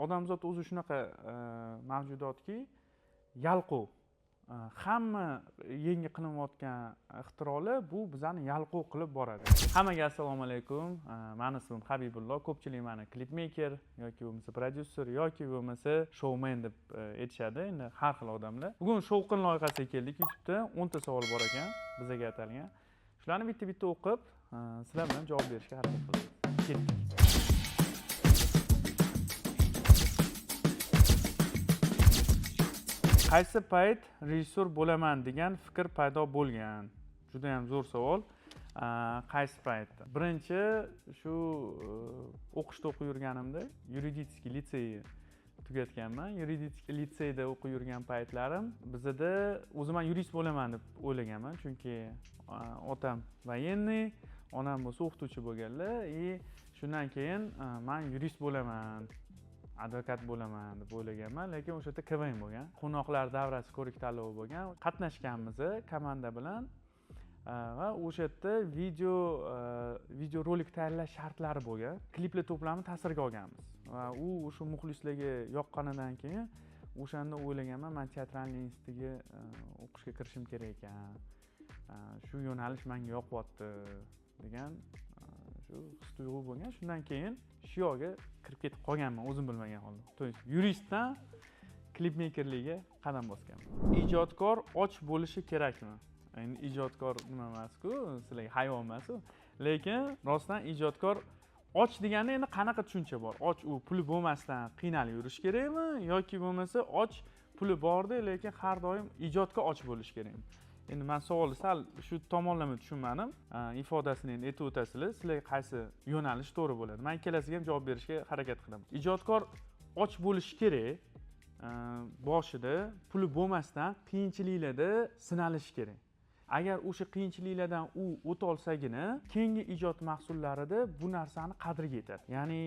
odamzod o'zi shunaqa mavjudotki, yalqov. Hamma yangi qilinayotgan ixtirolar bu bizani yalqov qilib boradi. Hammaga assalomu alaykum. Meni ismim Habibullo. Ko'pchilik meni klipmaker yoki bo'lmasa prodyuser yoki bo'lmasa shoumen deb aytishadi. Endi har xil odamlar. Bugun shovqin loyihasiga keldik. YouTube'da 10 ta savol bor ekan bizga atalgan. Shularni bitta-bitta o'qib, sizlar bilan javob berishga harakat qilamiz. Ketdik. Qaysi payt rejissor bo'laman degan fikr paydo bo'lgan? Juda ham zo'r savol. Qaysi payt? Birinchi shu o'qishda o'qib yurganimda yuridik litseyni tugatganman. Yuridik litseyda o'qib yurgan paytlarim bizda o'zim ham yurist bo'laman deb o'ylaganman, chunki otam voyenniy, onam bo'lsa o'qituvchi bo'lganlar. Shundan keyin men yurist bo'laman, advokat bo'laman deb o'ylaganman, lekin o'sha yerda KVN bo'lgan. Qo'noqlar davrasi ko'rik tanlovi bo'lgan. Qatnashganmiz komanda bilan va o'sha yerda video rolik tayyorlash shartlari bo'lgan. Kliplar to'plamini ta'sirga olganmiz. Va u o'sha muxlislarga yoqqanidan keyin o'shanda o'ylaganman, men teatralniy institutiga o'qishga kirishim kerak ekan. Shu yo'nalish menga yoqyapti degan shu his-tuyg'u bo'lgan. Shundan keyin shu yo'lga kirib ketib qolganman, o'zim bilmagan holda. To есть yuristdan klipmakerlikka qadam bosganman. Ijodkor och bo'lishi kerakmi? Endi ijodkor nima emas-ku, sizlarga hayvon emas-ku. Lekin rostdan ijodkor och deganda endi qanaqa tushuncha bor? Och u puli bo'lmasdan qiynalib yurish kerakmi yoki bo'lmasa och puli bordi, lekin har doim ijodga och bo'lish kerakmi? Endi men savolni sal shu tomonlama tushunmadim. Ifodasini endi aytib o'tasizlar. Sizlar qaysi yo'nalish to'g'ri bo'ladi? Men ikkalasiga ham javob berishga harakat qilaman. Ijodkor och bo'lishi kerak. Boshida puli bo'lmasdan qiyinchiliklarda sinalishi kerak. Agar o'sha qiyinchiliklardan u o'ta olsagina, keyingi ijod mahsullarida bu narsani qadriga yetadi. Ya'ni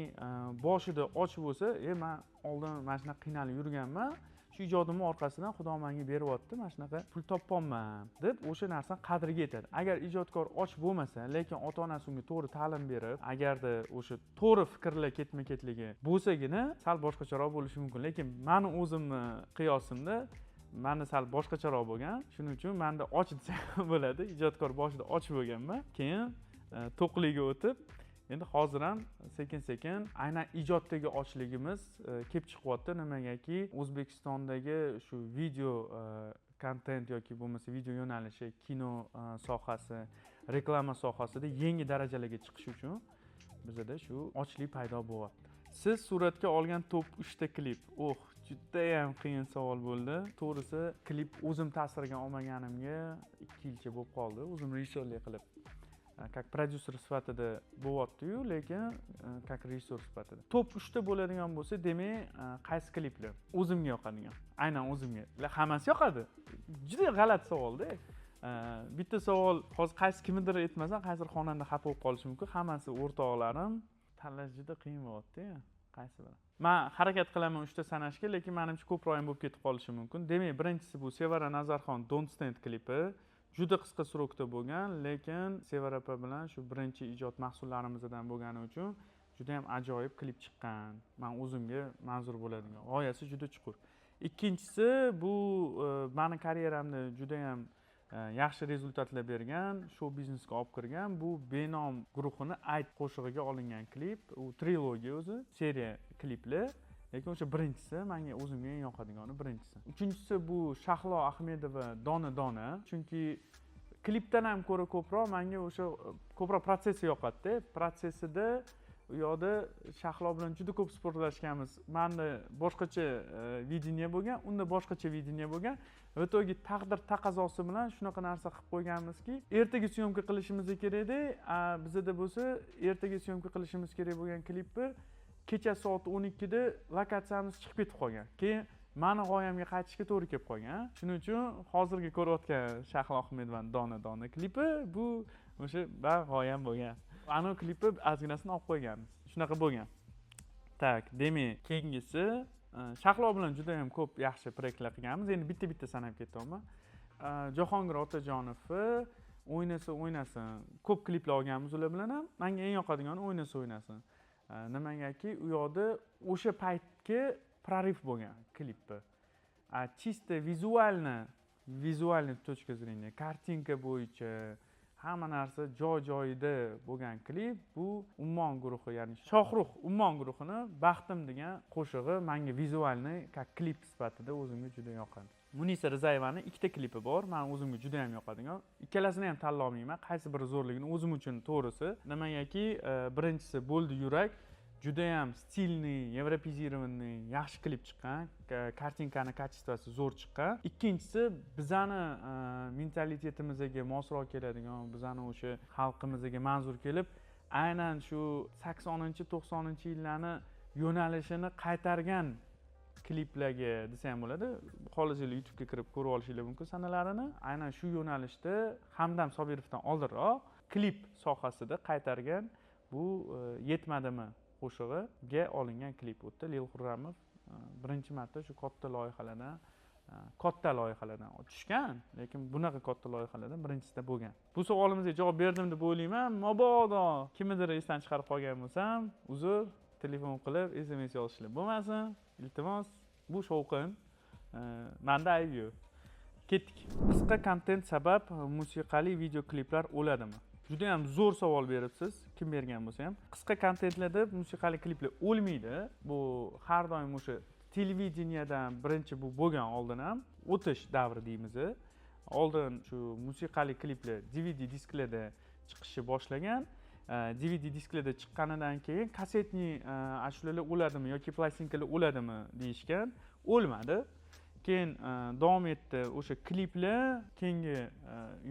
boshida och bo'lsa, men oldin mana shunaqa qiynalib yurganman, shu ijodimning orqasidan Xudo menga beryapti, mana shunaqa pul topolman deb o'sha narsani qadriga yetadi. Agar ijodkor och bo'lmasa, lekin ota-onasi unga to'g'ri ta'lim berib, agarda o'sha to'g'ri fikrlar ketma-ketligi bo'lsagina, sal boshqacharoq bo'lishi mumkin. Lekin meni o'zimni qiyosimda menda sal boshqacharoq bo'lgan. Shuning uchun menda och desa bo'ladi. Ijodkor boshida och bo'lganman, keyin to'qligiga o'tib, endi hozir ham sekin-sekin aynan ijoddagi ochligimiz kelib chiqyapti. Nimagaki, O'zbekistondagi shu video kontent yoki bo'lmasa video yo'nalishi, kino sohasi, reklama sohasida yangi darajalarga chiqish uchun bizda shu ochlik paydo bo'lyapti. Siz suratga olgan top 3 ta klip. Juda ham qiyin savol bo'ldi. To'g'risi, klip o'zim ta'sirga olmaganimga 2 yilcha bo'lib qoldi. O'zim rejissyorlik qilib, как prodyuser sifatida bo'lyapti-yu, lekin как rejissyor sifatida. Top 3 ta bo'ladigan bo'lsa, demak, qaysi kliplar o'zimga yoqadigan? Aynan o'zimga. Hammasi yoqadi. Juda g'alati savolda. Bitta savol, hozir qaysi kimnidir aytmasam, qaysidir xonanda xafa bo'lib qolishi mumkin. Hammasi o'rtoqlarim. Tanlash juda qiyin bo'lyapti. Qaysi biri? Men harakat qilaman 3 ta sanashga, lekin menimcha ko'proq ham bo'lib ketib qolishi mumkin. Demak, birinchisi bu Sevara Nazarxon Don't Stand klipi. Juda qisqa srokda bo'lgan, lekin Sevara opa bilan shu birinchi ijod mahsullarimizdan bo'lgani uchun juda ham ajoyib klip chiqqan. Men o'zimga manzur bo'ladigan. G'oyasi juda chuqur. Ikkinchisi bu meni karyeramda juda ham yaxshi rezultatlar bergan, show biznesga olib kirgan bu Benom guruhini Ayt qo'shig'iga olingan klip. U trilogiya o'zi, seriya kliplar. Lekin o'sha birinchisi menga o'zimga eng yoqadigani birinchisi. Uchinchisi bu Shahlo Ahmedova Dona Dona, chunki klipdan ham ko'ra ko'proq menga o'sha ko'proq protsessi yoqadi. Protsessida u yoqda Shahlo bilan juda ko'p sportlashganmiz. Menda boshqacha videniya bo'lgan, unda boshqacha videniya bo'lgan. Va to'g'ri taqdir taqozosi bilan shunaqa narsa qilib qo'yganmizki, ertaga syomka qilishimiz kerak edi. Bizda bo'lsa, ertaga syomka qilishimiz kerak bo'lgan klipni kecha soat 12 da lokatsiyamiz chiqib ketib qolgan. Keyin meni g'oyamga qaytishga to'g'ri kelib qolgan. Shuning uchun hozirgi ko'rayotgan Shahlo Ahmedovaning Dona Dona klipi bu o'sha g'oyam bo'lgan. Ana klipni ozginasini olib qo'yganmiz. Shunaqa bo'lgan. Tak, demak, keyingisi Shahlo bilan juda ham ko'p yaxshi proyektlar qilganmiz. Endi bitta-bitta sanab ketyapman. Jahongir Otajonovni O'ynasa o'ynasin. Ko'p kliplar olganmiz ular bilan ham. Menga eng yoqadigani O'ynasa o'ynasin. Nimagaki, u yoqda o'sha payt san'atga prorыв bo'lgan klipni. Чисто vizualniy точка зрения, kartinka bo'yicha hamma narsa joyida bo'lgan klip. Bu Ummon guruhi, ya'ni Shohrux Ummon guruhini Baxtim degan qo'shig'i menga vizualniy klip sifatida o'zimga juda yoqadi. Munisa Rizayevaning ikkita klipi bor, men o'zimga juda ham yoqadigan. Ikkalasini ham tanlolmayman, qaysi biri zo'rligini o'zim uchun to'g'risi. Nimagaki, birinchisi Bo'ldi yurak, juda ham stilniy, yevropizirованный, yaxshi klip chiqqan, kartinkani kачествоsi zo'r chiqqan. Ikkinchisi bizani mentalitetimizga mosroq keladigan, bizani o'sha xalqimizga manzur kelib, aynan shu 80-90-yillarni yo'nalishini qaytargan kliplarga desa ham bo'ladi. Xohlasanglar YouTube'ga kirib ko'rib olishinglar mumkin sanalarini. Aynan shu yo'nalishda Hamdam Sobirovdan oldinroq klip sohasida qaytargan bu Yetmadimi qo'shig'iga olingan klip o'tdi. Lil Xurramov birinchi marta shu katta loyihalardan tushgan, lekin bunaqa katta loyihalardan birinchisida bo'lgan. Bu savolimizga javob berdim deb o'ylayman. Mabodo kimnidir esdan chiqarib qolgan bo'lsam, uzr, telefon qilib SMS yozishlar bo'lmasin. Iltimos, bu shovqin, menda ayb yo'q. Ketdik. Qisqa kontent sabab musiqali videokliplar o'ladimi? Juda ham zo'r savol beribsiz, kim bergan bo'lsa ham. Qisqa kontentlarda musiqali kliplar o'lmaydi. Bu har doim o'sha televideniyadan birinchi bu bo'lgan, oldin ham o'tish davri deymiz. Oldin shu musiqali kliplar DVD disklarda chiqishni boshlagan. DVD disklarda chiqqanidan keyin kasetni ashulalar o'ladimi yoki plastinkalar o'ladimi deyishgan. O'lmadi. Keyin davom etdi. O'sha kliplar keyingi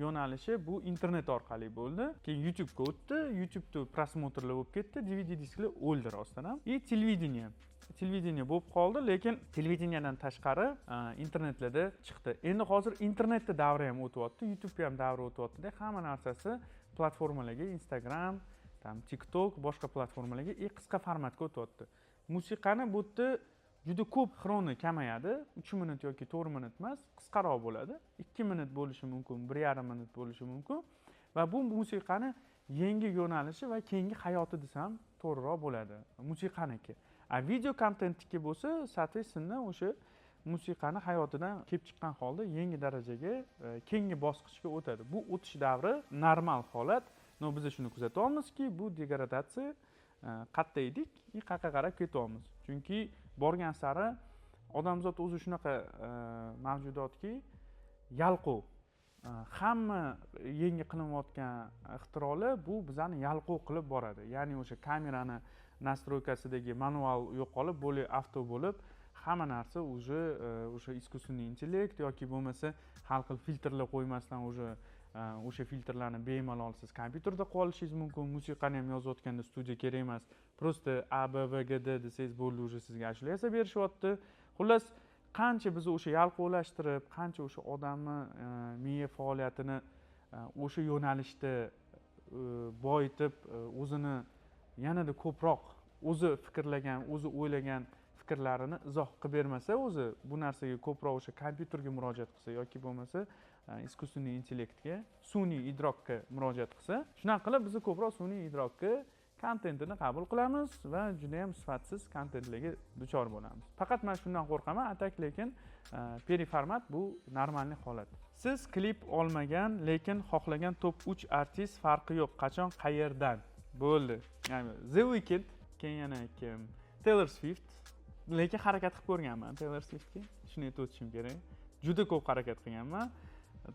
yo'nalishi bu internet orqali bo'ldi. Keyin YouTube ga o'tdi. YouTube'da prosmotrlar bo'lib ketdi. DVD disklar o'ldi rostdan ham. Televideniya bo'lib qoldi, lekin televideniyadan tashqari internetlarda chiqdi. Endi hozir internetda davri ham o'tyapti, YouTube ham davri o'tyapti. Hamma narsasi platformalarga, Instagram, TikTok, boshqa platformalarga qisqa formatga o'tyapti. Musiqani bu yerda juda ko'p xroni kamayadi. 3 minut yoki 4 minut emas, qisqaroq bo'ladi. 2 minut bo'lishi mumkin, 1,5 minut bo'lishi mumkin. Va bu musiqani yangi yo'nalishi va keyingi hayoti desam to'g'riroq bo'ladi. Musiqaniki. Video kontentniki bo'lsa, soответственно, o'sha musiqani hayotidan kelib chiqqan holda yangi darajaga, keyingi bosqichga o'tadi. Bu o'tish davri normal holat. No, biz shuni kuzatyapmizki, bu degradatsiya qayerda edik, qayerga qarab ketyapmiz. Chunki borgan sari odamzod o'zi shunaqa mavjudotki, yalqov. Hamma yangi qilinayotgan ixtirolar bu bizani yalqov qilib boradi. Ya'ni o'sha kamerani nastroykasidagi manual yo'qolib, bo'lib avto bo'lib, hamma narsa o'sha искусственный intellekt yoki bo'lmasa har xil filtrlar qo'ymasdan o'sha filtrlarni bemalol siz kompyuterda qolishingiz mumkin. Musiqani ham yozayotganda studiya kerak emas. Prosta A B V G D desangiz bo'ldi, o'sha sizga ashula yasab berishyapti. Xullas, qancha biz o'sha yalqovlashtirib, qancha o'sha odamni miya faoliyatini o'sha yo'nalishda boyitib, o'zini yanada ko'proq o'zi fikrlagan, o'zi o'ylagan fikrlarini izoh qilib bermasa, o'zi bu narsaga ko'proq o'sha kompyuterga murojaat qilsa yoki bo'lmasa искусственный intellektga, sun'iy idrokka murojaat qilsa, shunaqa qilib biz ko'proq sun'iy idrokka kontentini qabul qilamiz va juda ham sifatsiz kontentlarga duchor bo'lamiz. Faqat men shundan qo'rqaman, atak lekin periformat bu normalniy holat. Siz klip olmagan, lekin xohlagan top 3 artist farqi yo'q. Qachon, qayerdan? Bo'ldi. Ya'ni The Weeknd, keyin yana kim? Taylor Swift. Lekin harakat qilib ko'rganman Taylor Swiftga. Shuni aytib o'tishim kerak. Juda ko'p harakat qilganman.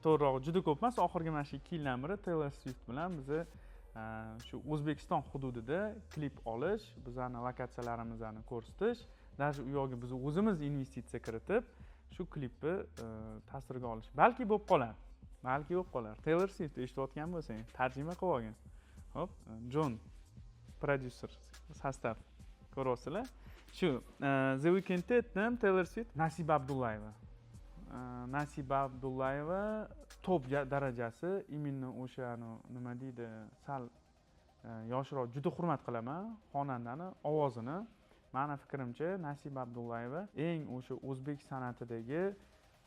To'g'rirog'i juda ko'p emas, oxirgi mana shu 2 yildan beri Taylor Swift bilan biz shu O'zbekiston hududida klip olish, bizani lokatsiyalarimizni ko'rsatish, даже u yoqga biz o'zimiz investitsiya kiritib, shu klipni tasvirga olish. Balki bo'lib qolar. Balki bo'lib qolar. Taylor Swift eshitayotgan bo'lsang, tarjima qilib olgin. Hop, John producer sostav ko'ryapsizlar. Shu The Weeknd'ni aytdim, Taylor Swift, Nasiba Abdullayeva. Nasiba Abdullayeva top darajasi, imенно o'sha nima deydi, sal yoshroq, juda hurmat qilaman xonandani ovozini. Meni fikrimcha Nasiba Abdullayeva eng o'sha o'zbek san'atidagi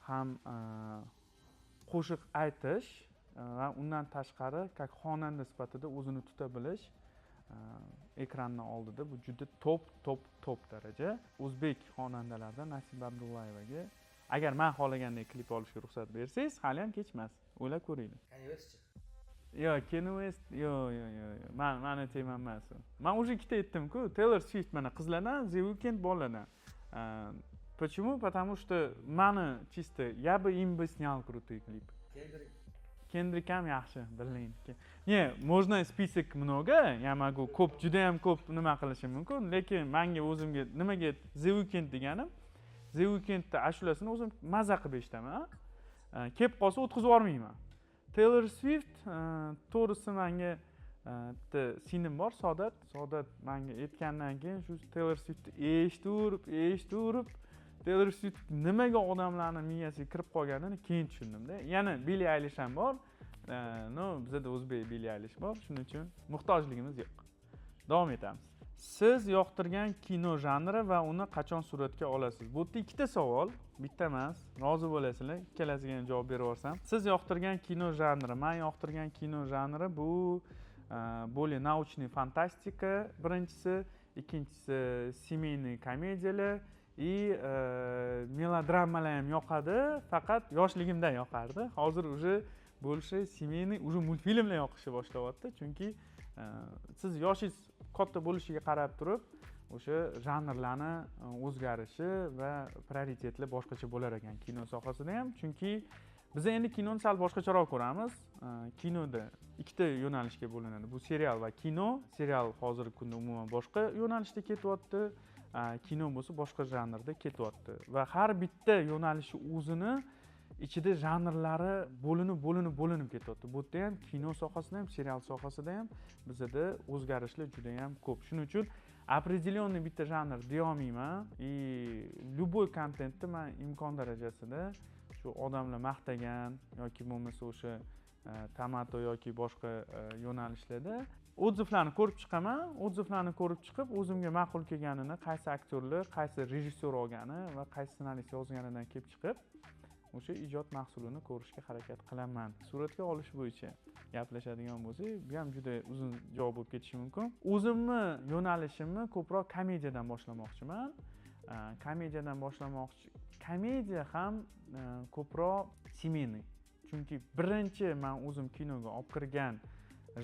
ham qo'shiq aytish va undan tashqari, как xonanda sifatida o'zini tuta bilish ekranni oldida bu juda top daraja. O'zbek xonandalaridan Nasiba Abdullayevaga agar men xohlagandek klip olishga ruxsat bersangiz, hali ham kech emas. O'ylab ko'ringlar. Yo'q, Kanye West, yo'q. Mani temam emas u. Men уже ikkita aytdim-ku, Taylor Swift mana qizlardan, The Weeknd bolalardan. Почему? Потому что mani чисто я бы им бы снял крутой клип. Kendrick ham yaxshi, bilin. Не, можно список много, я могу ko'p, juda ham ko'p nima qilishim mumkin, lekin menga o'zimga nimaga The Weeknd deganim, The Weekndning ashulasini o'zim maza qilib eshitaman. Kelib qolsa o'tkazib yubormayman. Taylor Swift to'g'risi menga bitta singlim bor, Saodat menga aytgandan keyin shu Taylor Swiftni eshitib Taylor Swift nimaga odamlarning miyasiga kirib qolganini keyin tushundimda. Yana Billie Eilish ham bor. Bizda o'zbek Billie Eilish bor, shuning uchun muhtojligimiz yo'q. Davom etamiz. Siz yoqtirgan kino janri va uni qachon suratga olasiz? Bu yerda ikkita savol, bitta emas. Rozi bo'lasizlar, ikkalasiga ham javob berib yuborsam. Siz yoqtirgan kino janri, men yoqtirgan kino janri bu более научный fantastika birinchisi, ikkinchisi семейный komediyalar melodramalar ham yoqadi, faqat yoshligimda yoqardi. Hozir уже больше семейный, уже multfilmlar yoqishga boshlayapti, chunki siz yoshingiz katta bo'lishiga qarab turib, o'sha janrlarni o'zgarishi va prioritetlar boshqacha bo'lar ekan kino sohasida ham, chunki biz endi kinoni sal boshqacharoq ko'ramiz. Kinoda ikkita yo'nalishga bo'linadi. Bu serial va kino. Serial hozirgi kunda umuman boshqa yo'nalishda ketyapti. Kino bo'lsa boshqa janrda ketyapti va har bitta yo'nalishi o'zini ichida janrlari bo'linib ketyapti. Bu yerda ham kino sohasida ham, serial sohasida ham bizda o'zgarishlar juda ham ko'p. Shuning uchun определенный bitta janr deya olmayman. Любой kontentni men imkon darajasida shu odamlar maqtagan yoki bo'lmasa o'sha tomato yoki boshqa yo'nalishlarda odzivlarni ko'rib chiqaman. Odzivlarni ko'rib chiqib, o'zimga ma'qul kelganini, qaysi aktyorlar, qaysi rejissyor olgani va qaysi ssenarist yozganidan kelib chiqib, o'sha ijod mahsulini ko'rishga harakat qilaman. Suratga olish bo'yicha gaplashadigan bo'lsak, bu ham juda uzun javob bo'lib ketishi mumkin. O'zimni yo'nalishimni ko'proq komediyadan boshlamoqchiman. Komediya ham ko'proq семейный. Chunki birinchi men o'zim kinoga olib kirgan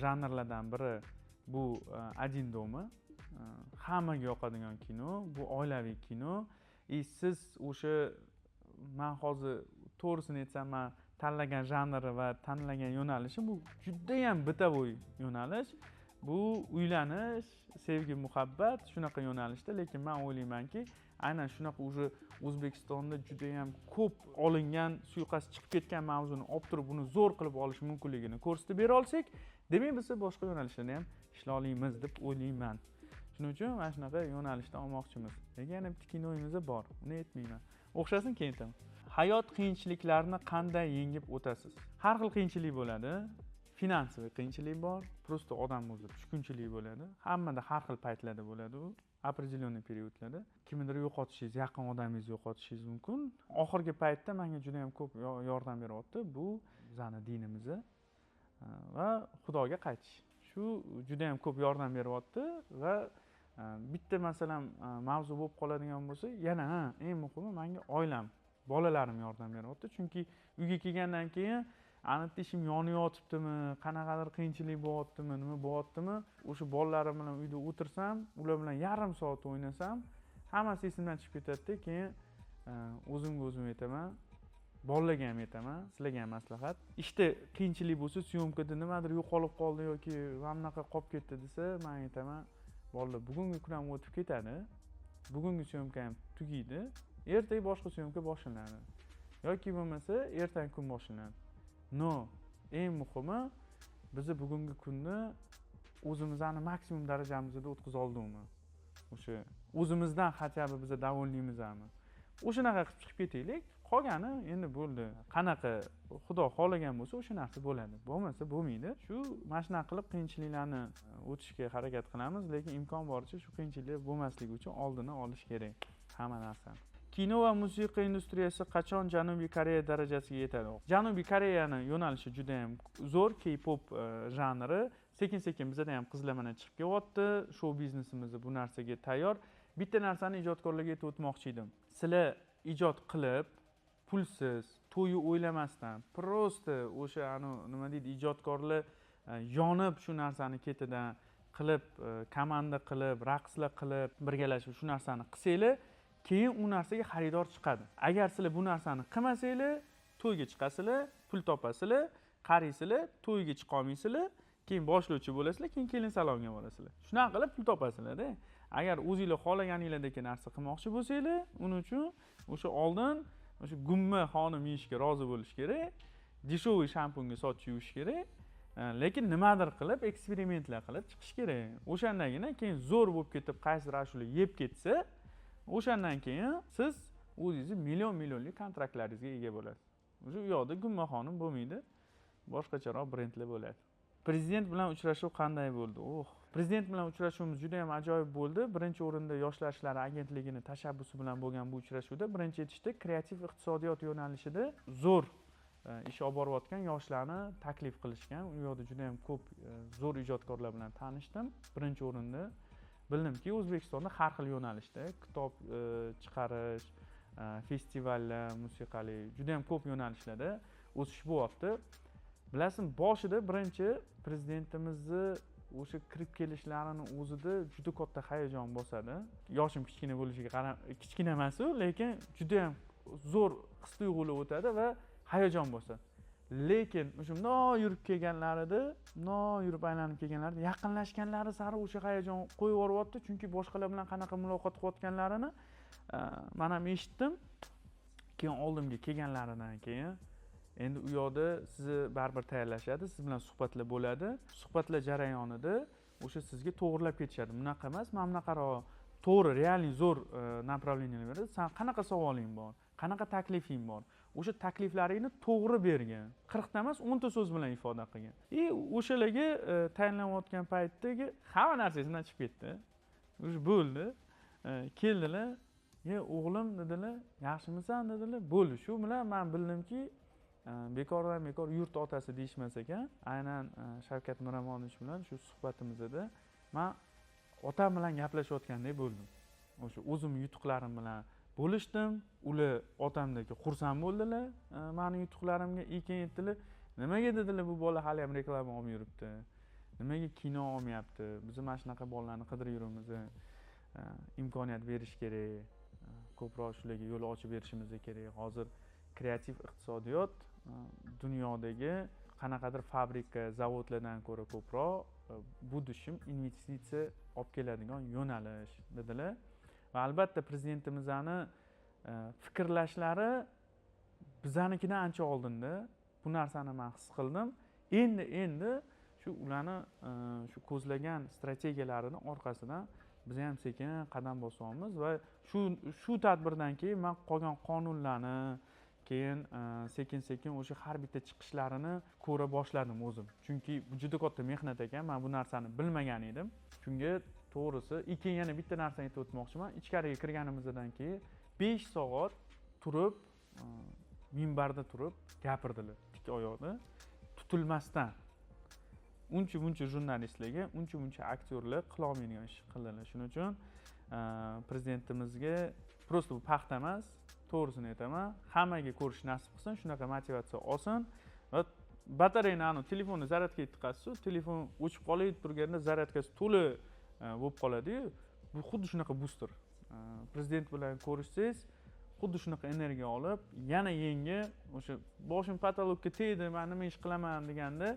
janrlardan biri bu один дома. Hammaga yoqadigan kino, bu oilaviy kino. Siz o'sha men hozir to'g'risini aytsam, men tanlagan janri va tanlagan yo'nalishim bu juda ham bitavoy yo'nalish. Bu uylanish, sevgi, muhabbat shunaqa yo'nalishda, lekin men o'ylaymanki, aynan shunaqa уже O'zbekistonda juda ham ko'p olingan, suiqasd chiqib ketgan mavzuni olib turib, buni zo'r qilib olish mumkinligini ko'rsatib bera olsak, demak biz boshqa yo'nalishlarda ham ishlay olamiz deb o'ylayman. Shuning uchun mana shunaqa yo'nalishda olmoqchimiz. Lekin yana bitta kinoyimiz bor, uni aytmayman. O'xshasin keyin aytaman. Hayot qiyinchiliklarini qanday yengib o'tasiz? Har xil qiyinchilik bo'ladi. Finansiy qiyinchilik bor, просто odam o'zi tushkunchilik bo'ladi. Hammada har xil paytlarda bo'ladi u. Определенный periodlarda kimnidir yo'qotishingiz, yaqin odamingizni yo'qotishingiz mumkin. Oxirgi paytda menga juda ham ko'p yordam beryapti. Bu bizning dinimiz va Xudoga qaytish. Shu juda ham ko'p yordam beryapti va bitta masalan mavzu bo'lib qoladigan bo'lsa, yana eng muhimi menga oilam, bolalarim yordam beryapti. Chunki uyga kelgandan keyin aniq ishim yonayotibdimi, qanaqadir qiyinchilik bo'lyaptimi, nima bo'lyaptimi, o'sha bolalarim bilan uyda o'tirsam, ular bilan yarim soat o'ynasam, hammasi esimdan chiqib ketadi. Keyin o'zimga o'zim aytaman, bolalarga ham aytaman, sizlarga ham maslahat. Ishda qiyinchilik bo'lsa, syomkada nimadir yo'qolib qoldi yoki bunaqa qolib ketdi desa, men aytaman, bolalar, bugungi kun ham o'tib ketadi. Bugungi syomka ham tugaydi. Ertaga boshqa syomka boshlanadi. Yoki bo'lmasa, ertangi kun boshlanadi. No, eng muhimi biz bugungi kunni o'zimizning maksimum darajamizda o'tkazib oldikmi? O'sha o'zimizdan хотя бы biz davollymizmi? O'shanaqa qilib chiqib ketaylik. Qolgani endi bo'ldi. Qanaqa Xudo xohlagan bo'lsa o'sha narsa bo'ladi. Bo'lmasa bo'lmaydi. Shu mana shunaqa qilib qiyinchiliklarni o'tishga harakat qilamiz, lekin imkon boricha shu qiyinchilik bo'lmasligi uchun oldini olish kerak hamma narsani. Kino va musiqa industriyasi qachon Janubiy Koreya darajasiga yetadi? Janubiy Koreyani yo'nalishi juda ham zo'r, K-pop janri sekin sekin bizada ham qizlar mana chiqib kelyapti, shou biznesimiz bu narsaga tayyor. Bitta narsani ijodkorlarga aytib o'tmoqchi edim. Sizlar ijod qilib, pulsiz, to'yi o'ylamasdan, prosta o'sha nima deydi, ijodkorlar yonib shu narsani ketidan qilib, komanda qilib, raqslar qilib, birgalashib shu narsani qilsanglar, keyin u narsaga xaridor chiqadi. Agar sizlar bu narsani qilmasanglar, to'yga chiqasizlar, pul topasizlar, qariysizlar, to'yga chiqa olmaysizlar, keyin boshlovchi bo'lasizlar, keyin kelin salonga borasizlar. Shunaqa qilib pul topasizlar-da. Agar o'zingizlar xohlaganinglardek narsa qilmoqchi bo'lsanglar, uning uchun o'sha oldin o'sha gumma xonim yeyishga rozi bo'lish kerak, deshoviy shampunga soch yuvish kerak, lekin nimadir qilib, eksperimentlar qilib chiqish kerak. O'shandagina keyin zo'r bo'lib ketib, qaysidir ashula yeb ketsa, o'shandan keyin siz o'zingizni million-millionlik kontraktlaringizga ega bo'lasiz. O'sha u yoqda gumma xonim bo'lmaydi, boshqacharoq brendlar bo'ladi. Prezident bilan uchrashuv qanday bo'ldi? Prezident bilan uchrashuvimiz juda ham ajoyib bo'ldi. Birinchi o'rinda Yoshlar ishlari agentligining tashabbusi bilan bo'lgan bu uchrashuvda birinchi etishda kreativ iqtisodiyot yo'nalishida zo'r ish olib borayotgan yoshlarni taklif qilishgan. U yoqda juda ham ko'p zo'r ijodkorlar bilan tanishdim. Birinchi o'rinda bildimki, O'zbekistonda har xil yo'nalishda kitob chiqarish, festivallar, musiqali juda ham ko'p yo'nalishlarda o'sish bo'lyapti. Bilasizmi, boshida birinchi prezidentimizni o'sha kirib kelishlarini o'zida juda katta hayajon bosadi. Yoshim kichkina bo'lishiga qarab, kichkina emas-u, lekin juda ham zo'r his-tuyg'ular o'tadi va hayajon bosadi. Lekin o'shunda yurib kelganlarida, yurib aylanib kelganlarida yaqinlashganlari sari o'sha hayajon qo'yib yuboryapti, chunki boshqalar bilan qanaqa muloqot qilayotganlarini men ham eshitdim. Keyin oldimga kelganlaridan keyin endi u yoqda sizni baribir tayyorlashadi, siz bilan suhbatlar bo'ladi. Suhbatlar jarayonida o'sha sizga to'g'rilab ketishadi. Bunaqa emas, mana bunaqaroq to'g'ri, realniy zo'r направлениyalar beradi. Sen qanaqa savoling bor? Qanaqa taklifing bor? O'sha takliflaringni to'g'ri bergan. 40 ta emas, 10 ta so'z bilan ifoda qilgan. O'shalarga tayinlanayotgan paytdagi hamma narsa esimdan chiqib ketdi. O'sha bo'ldi. Keldilar, o'g'lim dedilar, yaxshimisan dedilar. Bo'ldi. Shu bilan men bildimki, bekordan bekor yurt otasi deyishmas ekan. Aynan Shavkat Miramonovich bilan shu suhbatimizda men otam bilan gaplashayotgandek bo'ldim. O'sha o'zim yutuqlarim bilan bo'lishdim. Ular otamdagi xursand bo'ldilar. Mening yutuqlarimga keyin aytdilar, nimaga dedilar bu bola hali ham reklama olib yuribdi? Nimaga kino olmayapti? Biz mana shunaqa bolalarni qidirib yuramiz. Imkoniyat berish kerak. Ko'proq shularga yo'l ochib berishimiz kerak. Hozir kreativ iqtisodiyot dunyodagi qanaqadir fabrika, zavodlardan ko'ra ko'proq bu dushim investitsiya olib keladigan yo'nalish dedilar. Va albatta prezidentimizning fikrlashlari bizanikidan ancha oldinda. Bu narsani men his qildim. Endi shu ularni shu ko'zlagan strategiyalarini orqasidan biz ham sekin qadam bosyapmiz va shu tadbirdan keyin men qolgan qonunlarni keyin sekin o'sha har bitta chiqishlarini ko'ra boshladim o'zim. Chunki bu juda katta mehnat ekan. Men bu narsani bilmagan edim. Shunga to'g'risi, keyin yana bitta narsani aytib o'tmoqchiman. Ichkariga kirganimizdan keyin 5 soat turib, minbarda turib gapirdilar tik oyoqda, tutilmasdan. Uncha jurnalistlarga, uncha aktyorlar qila olmaydigan ish qildilar. Shuning uchun prezidentimizga prosta bu paxta emas, to'g'risini aytaman, hammaga ko'rish nasib qilsin, shunaqa motivatsiya olsin va batareyani telefonni zaryadga tiqasiz, telefon o'chib qolib turganda zaryadkasi to'la bo'lib qoladi-yu. Bu xuddi shunaqa booster. Prezident bilan ko'rishsangiz, xuddi shunaqa energiya olib, yana yangi o'sha boshim patologga tegdi, men nima ish qilaman deganda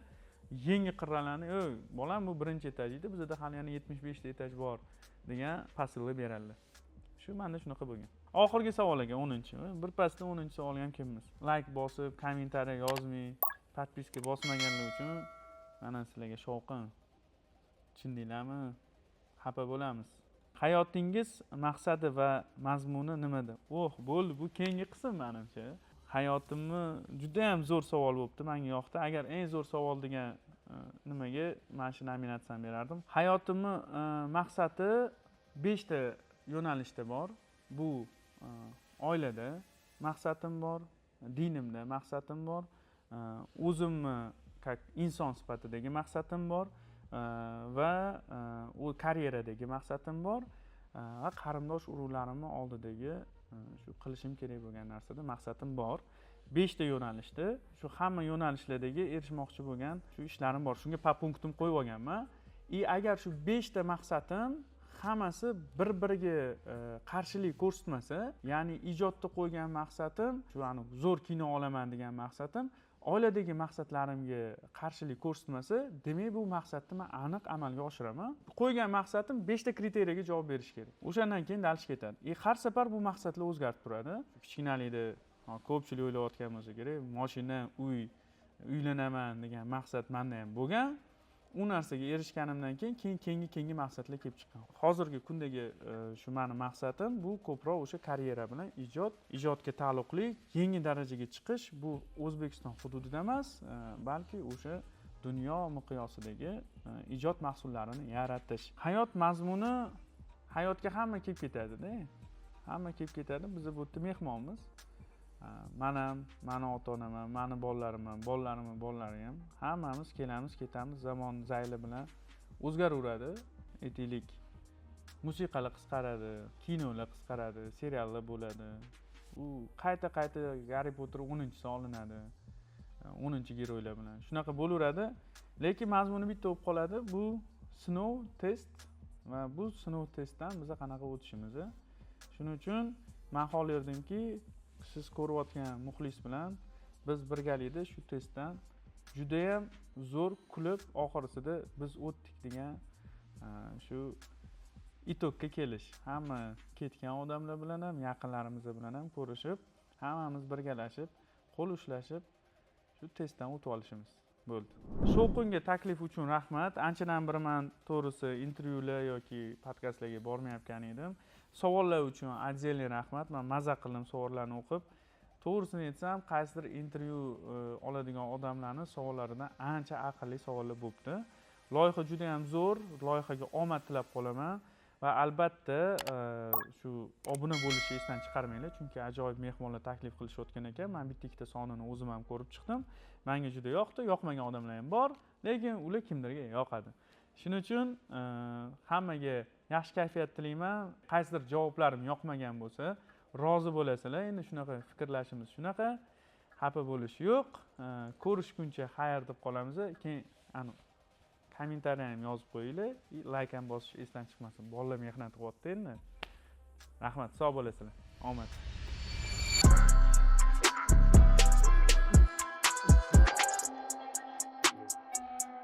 yangi qirralarni, "Ey, bolam, bu birinchi etaj edi, bizda hali yana 75 ta etaj bor" degan pasilni beradilar. Shu menda shunaqa bo'lgan. Oxirgi savoliga 10-chi. Birpasda 10-chi savolga ham kelamiz. Like bosib, kommentariy yozmang, podpiska bosmaganlar uchun mana sizlarga shovqin. Tushundinglarmi? Xafa bo'lamiz. Hayotingiz maqsadi va mazmuni nimada? Bo'ldi, bu keyingi qism menimcha. Hayotimni juda ham zo'r savol bo'libdi menga yoqdi. Agar eng zo'r savol degan nimaga mana shu nominatsiyani berardim. Hayotimni maqsadi 5 ta yo'nalishda bor. Bu oilada maqsadim bor, dinimda maqsadim bor, o'zimni inson sifatidagi maqsadim bor va u karyeradagi maqsadim bor va qarindosh urug'larimni oldidagi shu qilishim kerak bo'lgan narsada maqsadim bor. 5 ta yo'nalishda shu hamma yo'nalishlardagi erishmoqchi bo'lgan shu ishlarim bor. Shunga punktim qo'yib olganman. Agar shu 5 ta maqsadim hammasi bir-biriga qarshilik ko'rsatmasa, ya'ni ijodda qo'ygan maqsadim, shu zo'r kino olaman degan maqsadim oiladagi maqsadlarimga qarshilik ko'rsatmasa, demak bu maqsadni men aniq amalga oshiraman. Qo'ygan maqsadim 5 ta kriteriyaga javob berish kerak. O'shandan keyin dalish ketadi. Har safar bu maqsadlar o'zgarib turadi. Kichkinalikda ko'pchilik o'ylayotgan bo'lsa kerak, mashina, uy, uylanaman degan maqsad menda ham bo'lgan. U narsaga erishganimdan keyin keyingi maqsadlar kelib chiqqan. Hozirgi kundagi shu meni maqsadim bu ko'proq o'sha karyera bilan ijodga taalluqli yangi darajaga chiqish. Bu O'zbekiston hududida emas, balki o'sha dunyo miqyosidagi ijod mahsullarini yaratish. Hayot mazmuni, hayotga hamma kelib ketadi-da. Hamma kelib ketadi. Biz bu yerda mehmonmiz. Men ham, meni ota-onam ham, meni bolalarim ham, bolalari ham hammamiz kelamiz, ketamiz. Zamon zayli bilan o'zgaraveradi. Aytaylik, musiqalar qisqaradi, kinolar qisqaradi, seriallar bo'ladi. U qayta Harry Potter 10-chisi olinadi. 10-giroylar bilan. Shunaqa bo'laveradi. Lekin mazmuni bitta bo'lib qoladi. Bu sinov, test va bu sinov testdan biz qanaqa o'tishimiz. Shuning uchun men xohlardimki, siz ko'rayotgan muxlis bilan biz birgalikda shu testdan juda ham zo'r kulib, oxirisida biz o'tdik degan shu itog'ga kelish. Hamma ketgan odamlar bilan ham, yaqinlarimiz bilan ham ko'rishib, hammamiz birgalashib, qo'l ushlashib shu testdan o'tib olishimiz bo'ldi. Shovqinga taklif uchun rahmat. Anchadan beri men to'g'risi intervyular yoki podkastlarga bormayotgan edim. Savollar uchun отдельный rahmat. Men maza qildim savollarni o'qib. To'g'risini aytsam, qaysidir intervyu oladigan odamlarning savollaridan ancha aqlli savollar bo'libdi. Loyiha juda ham zo'r. Loyihaga omad tilab qolaman va albatta shu obuna bo'lishni esdan chiqarmanglar, chunki ajoyib mehmonlar taklif qilishayotgan ekan. Men bitta ikkita sonini o'zim ham ko'rib chiqdim. Menga juda yoqdi. Yoqmagan odamlar ham bor, lekin ular kimlarga yoqadi. Shuning uchun hammaga yaxshi kayfiyat tilayman. Qaysidir javoblarim yoqmagan bo'lsa, rozi bo'lasizlar. Endi shunaqa fikrlashimiz shunaqa. Xafa bo'lish yo'q. Ko'rishguncha xayr deb qolamiz. Keyin kommentariy ham yozib qo'yinglar. Like ham bosish esdan chiqmasin. Bolalar mehnat qilyapti endi. Rahmat, sog' bo'lasizlar. Omad.